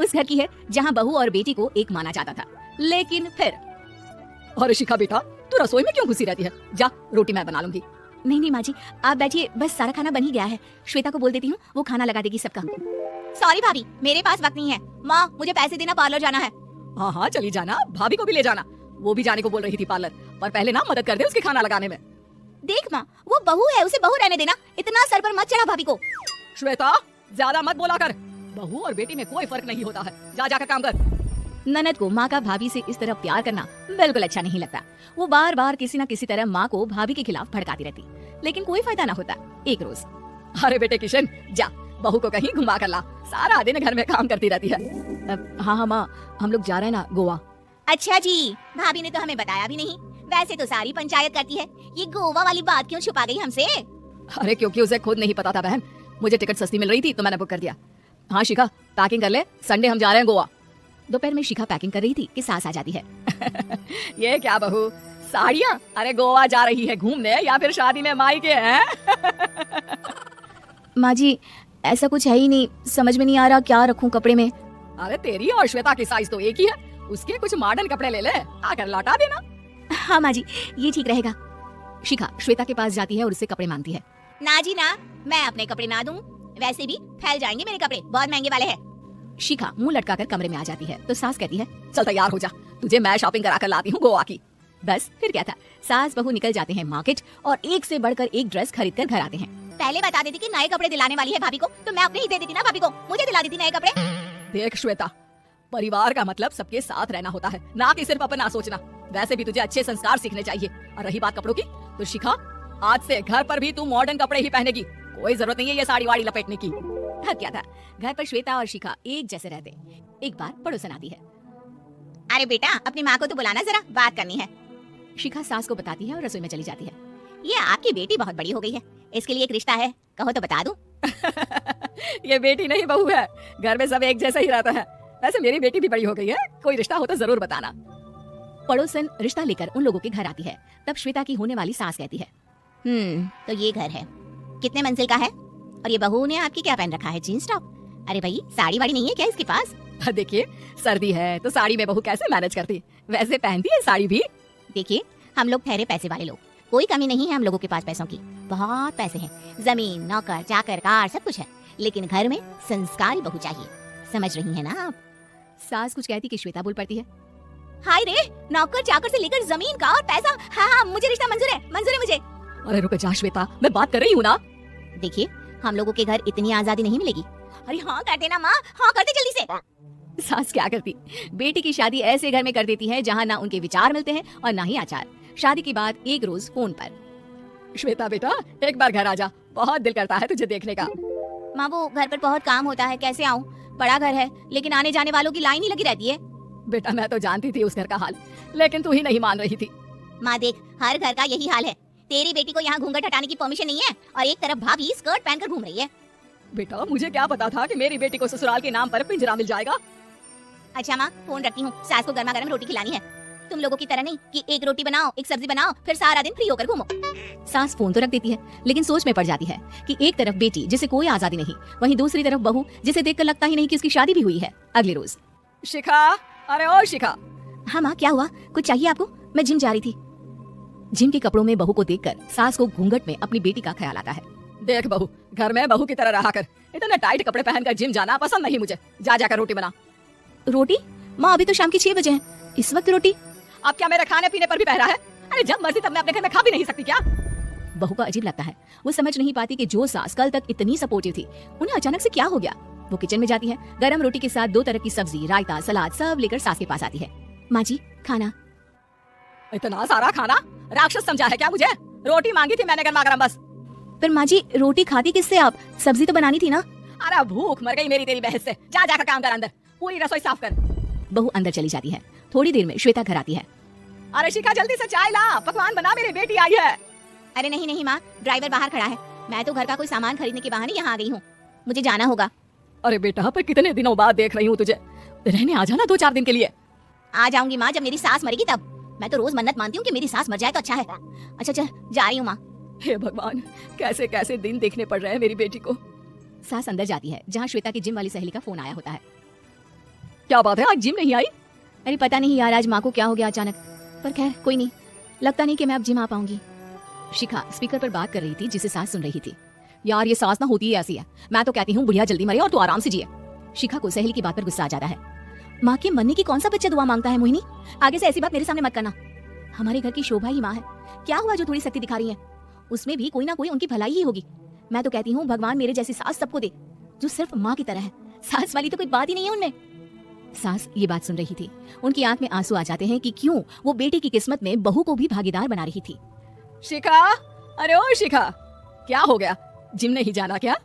उस घर की है जहाँ बहू और बेटी को एक माना जाता था। लेकिन फिर अरे शिखा बेटा, तू रसोई में क्यों घुसी रहती है? जा, रोटी मैं बना लूंगी। नहीं माँ जी, आप बैठिए, बस सारा खाना बन ही गया है। श्वेता को बोल देती हूँ, वो खाना लगा देगी सबका। सॉरी भाभी, मेरे पास वक्त नहीं है। माँ, मुझे पैसे देना, पार्लर जाना है। हाँ हाँ चली जाना, भाभी को भी ले जाना। वो भी जाने को बोल रही थी पार्लर, पर पहले ना मदद कर दे उसके खाना लगाने में। देख माँ, वो बहू है, उसे बहू रहने देना। इतना सर पर मत चढ़ा भाभी को। श्वेता, ज्यादा मत बोला कर। बहू और बेटी में कोई फर्क नहीं होता है। जा जाकर काम कर। ननद को माँ का भाभी से इस तरह प्यार करना बिल्कुल अच्छा नहीं लगता। वो बार बार किसी न किसी तरह माँ को भाभी के खिलाफ भड़काती रहती, लेकिन कोई फायदा न होता। एक रोज, अरे बेटे किशन, जा बहू को कहीं घुमा कर ला, सारा दिन घर में काम करती रहती है। हाँ माँ, हम लोग जा रहे हैं ना गोवा। अच्छा जी, भाभी ने तो हमें बताया भी नहीं। वैसे तो सारी पंचायत करती है, ये गोवा वाली बात क्यों छुपा गई हमसे? अरे क्योंकि उसे खुद नहीं पता था बहन, मुझे टिकट सस्ती मिल रही थी तो मैंने बुक कर दिया। हाँ शिखा, पैकिंग कर ले, संडे हम जा रहे हैं गोवा। दोपहर में शिखा पैकिंग कर रही थी कि सास आ जाती है। ये क्या बहू, साड़ियाँ? अरे गोवा जा रही है घूमने या फिर शादी में मायके हैं? माँ जी, ऐसा कुछ है ही नहीं, समझ में नहीं आ रहा क्या रखूं कपड़े में। अरे तेरी और श्वेता की साइज तो एक ही है, उसके कुछ मॉडर्न कपड़े ले ले, आकर लौटा देना। हाँ माँ जी, ये ठीक रहेगा। शिखा श्वेता के पास जाती है और उससे कपड़े मांगती है। ना जी ना, मैं अपने कपड़े ना दूं, वैसे भी फैल जाएंगे मेरे कपड़े, बहुत महंगे वाले हैं। शिखा मुंह लटकाकर कमरे में आ जाती है तो सास कहती है, चल तैयार हो जा, तुझे मैं शॉपिंग करा कर लाती हूँ गोवा की। बस फिर क्या था, सास बहू निकल जाते हैं मार्केट और एक से बढ़कर एक ड्रेस खरीद कर घर आते हैं। पहले बता देती कि नए कपड़े दिलाने वाली है भाभी को, तो मैं अपने ही दे देती ना भाभी को, मुझे दिला देती नए कपड़े। देख श्वेता, परिवार का मतलब सबके साथ रहना होता है, ना कि सिर्फ अपना सोचना। वैसे भी तुझे अच्छे संस्कार सीखने चाहिए। और रही बात कपड़ों की, तो शिखा आज से घर पर भी तू मॉडर्न कपड़े ही पहनेगी, कोई जरूरत नहीं है ये साड़ी वाड़ी लपेटने की। क्या था, घर पर श्वेता और शिखा एक जैसे रहते। एक बार पड़ोसन आती है। अरे बेटा, अपनी माँ को तो बुलाना, जरा बात करनी है। शिखा सास को बताती है और रसोई में चली जाती है। ये आपकी बेटी बहुत बड़ी हो गई है, इसके लिए एक रिश्ता है, कहो तो बता दूं। ये बेटी नहीं बहू है, घर में सब एक जैसा ही रहता है। वैसे मेरी बेटी भी बड़ी हो गई है, कोई रिश्ता हो तो जरूर बताना। पड़ोसन रिश्ता लेकर उन लोगों के घर आती है। तब श्वेता की होने वाली सास कहती है, तो ये घर है, कितने मंजिल का है? और ये बहू ने आपकी क्या पहन रखा है, जीन्स टॉप? अरे भाई, साड़ी वाड़ी नहीं है क्या इसके पास? देखिए सर्दी है तो साड़ी में बहू कैसे मैनेज करती, वैसे पहनती है साड़ी भी। देखिए, हम लोग ठहरे पैसे वाले लोग, कोई कमी नहीं है हम लोगों के पास पैसों की, बहुत पैसे हैं, जमीन, नौकर, चाकर, कार सब कुछ है, लेकिन घर में संस्कारी बहू चाहिए, समझ रही है ना आप? सास कुछ कहती कि श्वेता बोल पड़ती है, हाय रे, नौकर चाकर से लेकर जमीन का और पैसा, हाँ मुझे रिश्ता मंजूर है, मंजूर है मुझे। अरे रुक जा श्वेता, मैं बात कर रही हूँ ना। देखिए, हम लोगों के घर इतनी आजादी नहीं मिलेगी। अरे हाँ कर देना माँ, हाँ कर दे जल्दी से। सास क्या करती, बेटी की शादी ऐसे घर में कर देती है जहाँ ना उनके विचार मिलते हैं और ना ही आचार। शादी के बाद एक रोज फोन पर, श्वेता बेटा एक बार घर आ जा, बहुत दिल करता है तुझे देखने का। माँ वो घर पर बहुत काम होता है, कैसे आऊँ? बड़ा घर है लेकिन आने जाने वालों की लाइन ही लगी रहती है। बेटा मैं तो जानती थी उस घर का हाल, लेकिन तू ही नहीं मान रही थी। माँ देख, हर घर का यही हाल है, तेरी बेटी को यहाँ घूंघट हटाने की परमिशन नहीं है और एक तरफ भाभी स्कर्ट पहनकर घूम रही है। बेटा मुझे क्या पता था कि मेरी बेटी को ससुराल के नाम पर पिंजरा मिल जाएगा। अच्छा माँ, फोन रखती हूँ, सास को गर्मा गर्म रोटी खिलानी है। तुम लोगों की तरह नहीं कि एक रोटी बनाओ, एक सब्जी बनाओ, फिर सारा दिन फ्री होकर घूमो। सास फोन तो रख देती है, लेकिन सोच में पड़ जाती है कि एक तरफ बेटी जिसे कोई आजादी नहीं, वहीं दूसरी तरफ बहू जिसे देखकर लगता ही नहीं कि उसकी शादी भी हुई है। अगले रोज, शिखा, अरे ओ शिखा। हाँ माँ क्या हुआ, कुछ चाहिए आपको? मैं जिम जा रही थी। जिम के कपड़ों में बहू को देखकर सास को घूंघट में अपनी बेटी का ख्याल आता है। देख बहू, घर में बहू की तरह रहा कर, इतने टाइट कपड़े पहनकर जिम जाना पसंद नहीं मुझे। जा जाकर रोटी बना। रोटी? माँ अभी तो शाम के 6 बजे हैं, इस वक्त रोटी? अब क्या मेरे खाने पीने पर भी पहरा है? अरे जब मर्जी तब मैं अपने घर में खा भी नहीं सकती क्या? बहू को अजीब लगता है, वो समझ नहीं पाती कि जो सास कल तक इतनी सपोर्टिव थी, उन्हें अचानक से क्या हो गया। वो किचन में जाती है, गरम रोटी के साथ 2 तरह की सब्जी, रायता, सलाद सब लेकर सास के पास आती है। माँ जी खाना। इतना सारा खाना? राक्षस समझा है क्या मुझे? रोटी मांगी थी मैंने गर्मा गर्म बस। पर माँ जी रोटी खाती किससे आप, सब्जी तो बनानी थी ना। अरे भूख मर गई मेरी तेरी बहस से। जा जाकर काम कर, अंदर पूरी रसोई साफ कर। बहू अंदर चली जाती है। थोड़ी देर में श्वेता घर आती है। अरे शिखा जल्दी से चाय ला, पकवान बना, मेरी बेटी आई है। अरे नहीं नहीं माँ, ड्राइवर बाहर खड़ा है, मैं तो घर का कोई सामान खरीदने के बहाने यहाँ आ गई हूँ, मुझे जाना होगा। अरे बेटा पर कितने दिनों बाद देख रही हूँ तुझे, रहने आ जाना 2-4 दिन के लिए। आ जाऊंगी माँ, जब मेरी सास मरेगी तब। मैं तो रोज मन्नत मानती हूँ कि मेरी सास मर जाए तो अच्छा है। अच्छा चल जा रही हूँ माँ। हे भगवान, कैसे कैसे दिन देखने पड़ रहे हैं मेरी बेटी को। सास अंदर जाती है जहाँ श्वेता की जिम वाली सहेली का फोन आया होता है। क्या बात है, आज जिम नहीं आई? अरे पता नहीं यार, आज माँ को क्या हो गया अचानक। पर खैर कोई नहीं, लगता नहीं कि मैं अब जिम आ पाऊंगी। शिखा स्पीकर पर बात कर रही थी जिसे सास सुन रही थी। यार ये सास ना होती ही ऐसी है। मैं तो कहती हूँ बुढ़िया जल्दी मरे और तू आराम से जिए। शिखा को सहेली की बात पर गुस्सा आ जाता है। माँ के मरने की कौन सा बच्चा दुआ मांगता है मोहिनी? आगे से ऐसी बात मेरे सामने मत करना। हमारे घर की शोभा ही माँ है। क्या हुआ जो थोड़ी शक्ति दिखा रही है? उसमें भी कोई ना कोई उनकी भलाई ही होगी। मैं तो कहती हूँ भगवान मेरे जैसी सास सबको दे, जो सिर्फ माँ की तरह है। सास वाली तो कोई बात ही नहीं है उनमें। सास ये बात सुन रही थी। उनकी आंख में आंसू आ जाते हैं कि क्यों वो बेटे की किस्मत में बहू को भी भागीदार बना रही थी। शिखा, अरे ओ शिखा, क्या हो गया? जिम नहीं जाना क्या?